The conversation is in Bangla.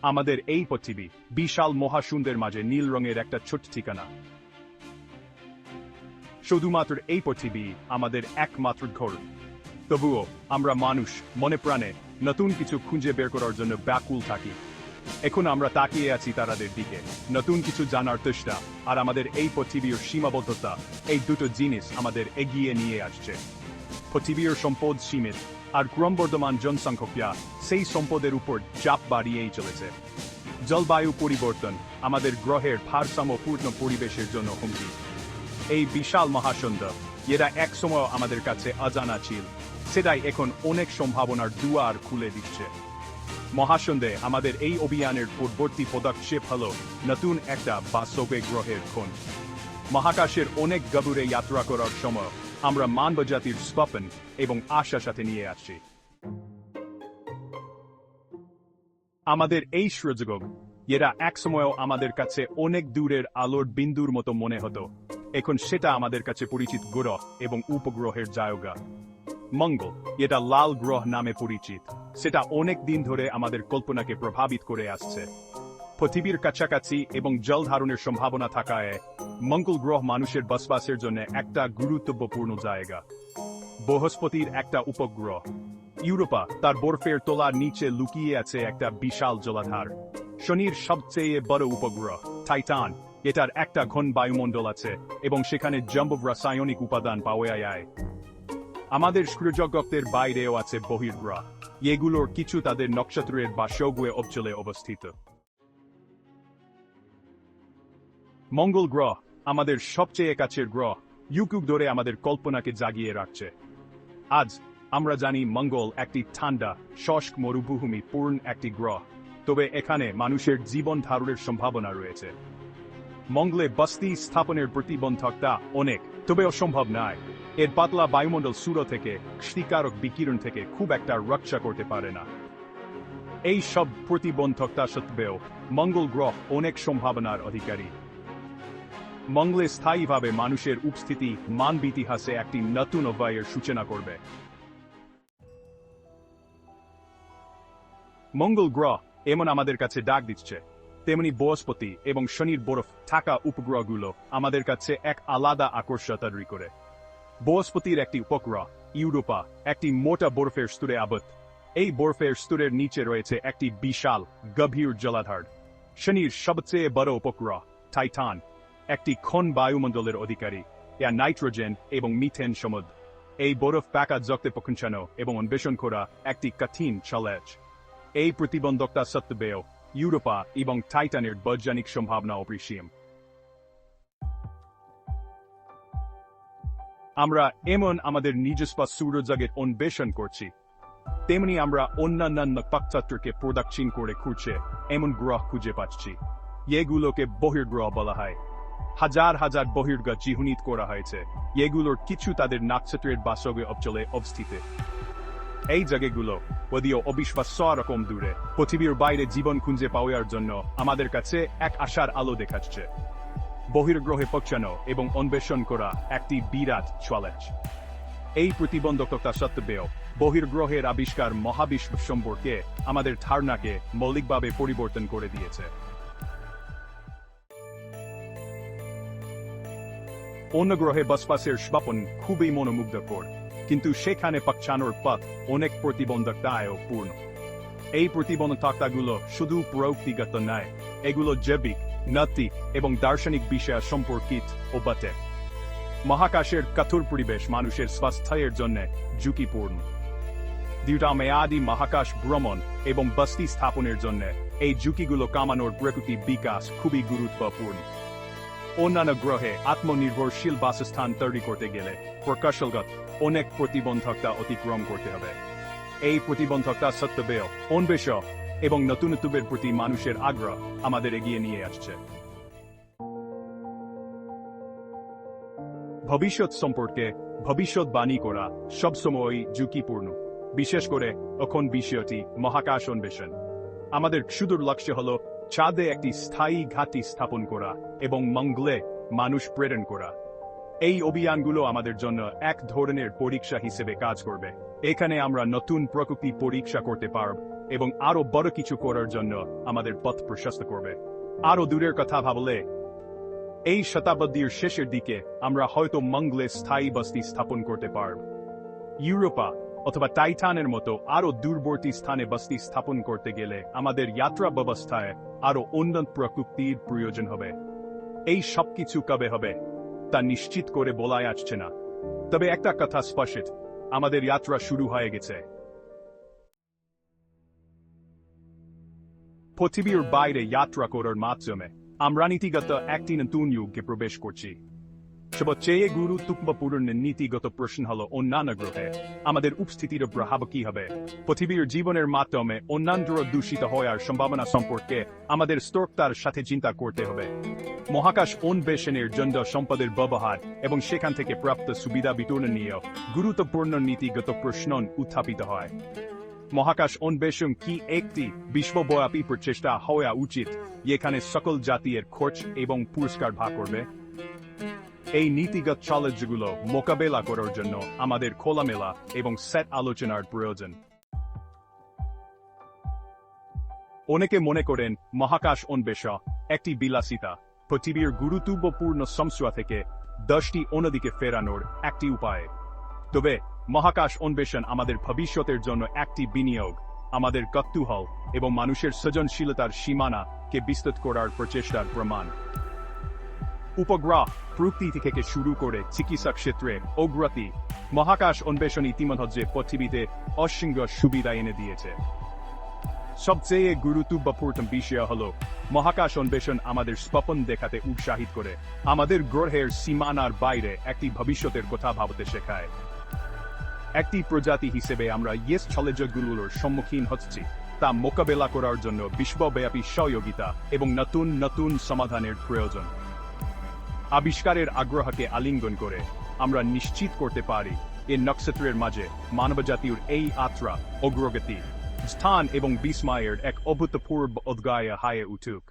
আমাদের এই পৃথিবী বিশাল মহাশূন্যের মাঝে নীল রঙের একটা ছোট্ট ঠিকানা। শুধুমাত্র এই পৃথিবী আমাদের একমাত্র ঘর। তবুও আমরা মানুষ মনে প্রাণে নতুন কিছু খুঁজে বের করার জন্য ব্যাকুল থাকি। এখন আমরা তাকিয়ে আছি তারাদের দিকে, নতুন কিছু জানার চেষ্টা আর আমাদের এই পৃথিবীর সীমাবদ্ধতা, এই দুটো জিনিস আমাদের এগিয়ে নিয়ে আসছে। পৃথিবীর সম্পদ সীমিত, আর ক্রমবর্ধমান জনসংখ্যা সেই সম্পদের উপর চাপ বাড়িয়েই চলেছে। জলবায়ু পরিবর্তন আমাদের গ্রহের ভারসাম্যপূর্ণ পরিবেশের জন্য হুমকি। এই বিশাল মহাশূন্য, এরা একসময় আমাদের কাছে অজানা ছিল, সেটাই এখন অনেক সম্ভাবনার দুয়ার খুলে দিচ্ছে। মহাশূন্যে আমাদের এই অভিযানের পরবর্তী পদক্ষেপ হল নতুন একটা বাস্তবে গ্রহের খোঁজ। মহাকাশের অনেক গভীরে যাত্রা করার সময় আমরা মানবজাতির স্বপ্ন এবং আশা সাথে নিয়ে আসছি। আমাদের এই সূর্যগ্রহ, এরা একসময়ও আমাদের কাছে অনেক দূরের আলোর বিন্দুর মতো মনে হতো, এখন সেটা আমাদের কাছে পরিচিত গ্রহ এবং উপগ্রহের জায়গা। মঙ্গল, এটা লাল গ্রহ নামে পরিচিত, সেটা অনেক দিন ধরে আমাদের কল্পনাকে প্রভাবিত করে আসছে। পৃথিবীর কাছাকাছি এবং জল ধারণের সম্ভাবনা থাকায় মঙ্গল গ্রহ মানুষের বসবাসের জন্য একটা গুরুত্বপূর্ণ জায়গা। বৃহস্পতির একটা উপগ্রহ ইউরোপা, তার বরফের তলার নিচে লুকিয়ে আছে একটা বিশাল জলাধার। শনির সবচেয়ে বড় উপগ্রহ টাইটান, এটার একটা ঘন বায়ুমণ্ডল আছে এবং সেখানে জম্বব রাসায়নিক উপাদান পাওয়া যায়। আমাদের সূর্যগ্রহের বাইরেও আছে বহির্গ্রহ, এগুলোর কিছু তাদের নক্ষত্রের বা সৌরগ্রহে অঞ্চলে অবস্থিত। মঙ্গল গ্রহ আমাদের সবচেয়ে কাছের গ্রহ, যুগ ধরে আমাদের কল্পনাকে জাগিয়ে রাখছে। আজ আমরা জানি মঙ্গল একটি ঠান্ডা, শুষ্ক মরুভূমি পূর্ণ একটি গ্রহ, তবে এখানে মানুষের জীবন ধারণের সম্ভাবনা রয়েছে। মঙ্গলে বসতি স্থাপনের প্রতিবন্ধকতা অনেক, তবে অসম্ভব নয়। এর পাতলা বায়ুমণ্ডল সূর্য থেকে ক্ষতিকারক বিকিরণ থেকে খুব একটা রক্ষা করতে পারে না। এই সব প্রতিবন্ধকতা সত্ত্বেও মঙ্গল গ্রহ অনেক সম্ভাবনার অধিকারী। মঙ্গলে স্থায়ীভাবে মানুষের উপস্থিতি মানব ইতিহাসে একটি নতুন অধ্যায়ের সূচনা করবে। মঙ্গল গ্রহ এমন আমাদের কাছে ডাক দিচ্ছে, তেমনি বৃহস্পতি এবং শনির বরফ থাকা উপগ্রহগুলো আমাদের কাছে এক আলাদা আকর্ষণ তৈরি করে। বৃহস্পতির একটি উপগ্রহ ইউরোপা একটি মোটা বরফের স্তরে আবদ্ধ। এই বরফের স্তরের নিচে রয়েছে একটি বিশাল গভীর জলাধার। শনির সবচেয়ে বড় উপগ্রহ টাইটান একটি ঘন বায়ুমণ্ডলের অধিকারী, যা নাইট্রোজেন এবং মিথেন সমৃদ্ধ। এই বরফ পাকা জগতে পৌঁছানো এবং অন্বেষণ করা একটি কঠিন চ্যালেঞ্জ। এই প্রতিবন্ধকতা সত্ত্বেও ইউরোপা এবং টাইটানের বৈজ্ঞানিক সম্ভাবনা অপরিসীম। আমরা এমন আমাদের নিজস্ব সৌরজগৎ অন্বেষণ করছি, তেমনি আমরা অন্যান্য নক্ষত্রকে প্রদক্ষিণ করে ঘুরছে এমন গ্রহ খুঁজে পাচ্ছি। এগুলোকে বহির্গ্রহ বলা হয়। হাজার হাজার বহির্গ্রহ চিহ্নিত করা হয়েছে, এগুলোর কিছু তাদের নক্ষত্রের বাসগ্রহ অঞ্চলে অবস্থিত। এই জায়গাগুলো যদিও অবিশ্বাস্য রকম দূরে, পৃথিবীর বাইরে জীবন খুঁজে পাওয়ার জন্য আমাদের কাছে এক আশার আলো দেখাচ্ছে। বহির্গ্রহে পৌঁছানো এবং অন্বেষণ করা একটি বিরাট চ্যালেঞ্জ। এই প্রতিবন্ধকতা সত্ত্বেও বহির্গ্রহের আবিষ্কার মহাবিশ্ব সম্পর্কে আমাদের ধারণাকে মৌলিকভাবে পরিবর্তন করে দিয়েছে। অন্য গ্রহে বসবাসের স্বপ্ন খুবই মনোমুগ্ধকর, কিন্তু সেখানে পৌঁছানোর পথ অনেক প্রতিবন্ধকতায় পূর্ণ। এই প্রতিবন্ধকতাগুলো শুধু প্রযুক্তিগত নয়, এগুলো জৈবিক, নৈতিক এবং দার্শনিক বিষয় সম্পর্কিত ও বটে। মহাকাশের কঠোর পরিবেশ মানুষের স্বাস্থ্যের জন্য ঝুঁকিপূর্ণ। দীর্ঘমেয়াদী মহাকাশ ভ্রমণ এবং বসতি স্থাপনের জন্য এই ঝুঁকিগুলো কমানোর প্রকৃতি বিকাশ খুবই গুরুত্বপূর্ণ। অন্যান্য গ্রহে আত্মনির্ভরশীল বাসস্থান তৈরি করতে গেলে প্রকৌশলগত অনেক প্রতিবন্ধকতা অতিক্রম করতে হবে। এই প্রতিবন্ধকতা সত্ত্বেও অন্বেষণ এবং নতুনত্বের প্রতি মানুষের আগ্রহ আমাদের এগিয়ে নিয়ে আসছে। ভবিষ্যৎ সম্পর্কে ভবিষ্যৎবাণী করা সবসময়ই ঝুঁকিপূর্ণ, বিশেষ করে এখন বিষয়টি মহাকাশ অন্বেষণ। আমাদের সুদূর লক্ষ্য হল চাঁদে একটি স্থায়ী ঘাঁটি স্থাপন করা এবং মঙ্গলে মানুষ প্রেরণ করা। এই অভিযানগুলো আমাদের জন্য এক ধরনের পরীক্ষা হিসেবে কাজ করবে। এখানে আমরা নতুন প্রকৃতি পরীক্ষা করতে পারব এবং আরো বড় কিছু করার জন্য আমাদের পথ প্রশস্ত করবে। আরো দূরের কথা ভাবলে এই শতাব্দীর শেষের দিকে আমরা হয়তো মঙ্গলে স্থায়ী বসতি স্থাপন করতে পারব। ইউরোপা অথবা টাইটানের মতো আরো দূরবর্তী স্থানে বসতি স্থাপন করতে গেলে আমাদের যাত্রা ব্যবস্থায় আরো উন্নত প্রযুক্তির প্রয়োজন হবে। এই সবকিছু কবে হবে তা নিশ্চিত করে বলা যাচ্ছে না, তবে একটা কথা স্পষ্ট, আমাদের যাত্রা শুরু হয়ে গেছে। পৃথিবীর বাইরে যাত্রা করার মাধ্যমে আমরা নীতিগত একটি নতুন যুগে প্রবেশ করছি। সবচেয়ে গুরুত্বপূর্ণ নীতিগত প্রশ্ন হল অন্যান্য গ্রহে আমাদের উপস্থিতির প্রভাব কি হবে। পৃথিবীর জীবনের মাধ্যমে অন্যান্য দূষিত হওয়ার সম্ভাবনা সম্পর্কে আমাদের স্তরতার সাথে চিন্তা করতে হবে। মহাকাশ অন্বেষণের জন্য সম্পদের ব্যবহার এবং সেখান থেকে প্রাপ্ত সুবিধা বিতরণ নিয়েও গুরুত্বপূর্ণ নীতিগত প্রশ্ন উত্থাপিত হয়। মহাকাশ অন্বেষণ কি একটি বিশ্বব্যাপী প্রচেষ্টা হওয়া উচিত, যেখানে সকল জাতির খরচ এবং পুরস্কার ভাগ করবে? এই নীতিগত চ্যালেঞ্জগুলো মোকাবেলা করার জন্য আমাদের খোলামেলা এবং সেট আলোচনার প্রয়োজন। অনেকে মনে করেন মহাকাশ অন্বেষণ একটি বিলাসিতা, পৃথিবীর গুরুত্বপূর্ণ সমস্যা থেকে দেশটি অন্যদিকে ফেরানোর একটি উপায়। তবে মহাকাশ অন্বেষণ আমাদের ভবিষ্যতের জন্য একটি বিনিয়োগ, আমাদের কৌতূহল এবং মানুষের সৃজনশীলতার সীমানাকে বিস্তৃত করার প্রচেষ্টার প্রমাণ। উপগ্রহ প্রযুক্তি থেকে শুরু করে চিকিৎসা ক্ষেত্রে অগ্রগতি, মহাকাশ অন্বেষণ ইতিমধ্যে পৃথিবীতে অসংখ্য সুবিধা এনে দিয়েছে। সবচেয়ে গুরুত্বপূর্ণ বিষয় হল মহাকাশ অন্বেষণ আমাদের স্বপ্ন দেখাতে উৎসাহিত করে, আমাদের গ্রহের সীমানার বাইরে একটি ভবিষ্যতের কথা ভাবতে শেখায়। একটি প্রজাতি হিসেবে আমরা যে চ্যালেঞ্জগুলোর সম্মুখীন হচ্ছি তা মোকাবেলা করার জন্য বিশ্বব্যাপী সহযোগিতা এবং নতুন নতুন সমাধানের প্রয়োজন। আবিষ্কারের আগ্রহকে আলিঙ্গন করে আমরা নিশ্চিত করতে পারি এই নক্ষত্রের মাঝে মানবজাতির এই যাত্রা অগ্রগতি, স্থান এবং বিস্ময়ের এক অভূতপূর্ব অধ্যায় হয়ে উঠুক।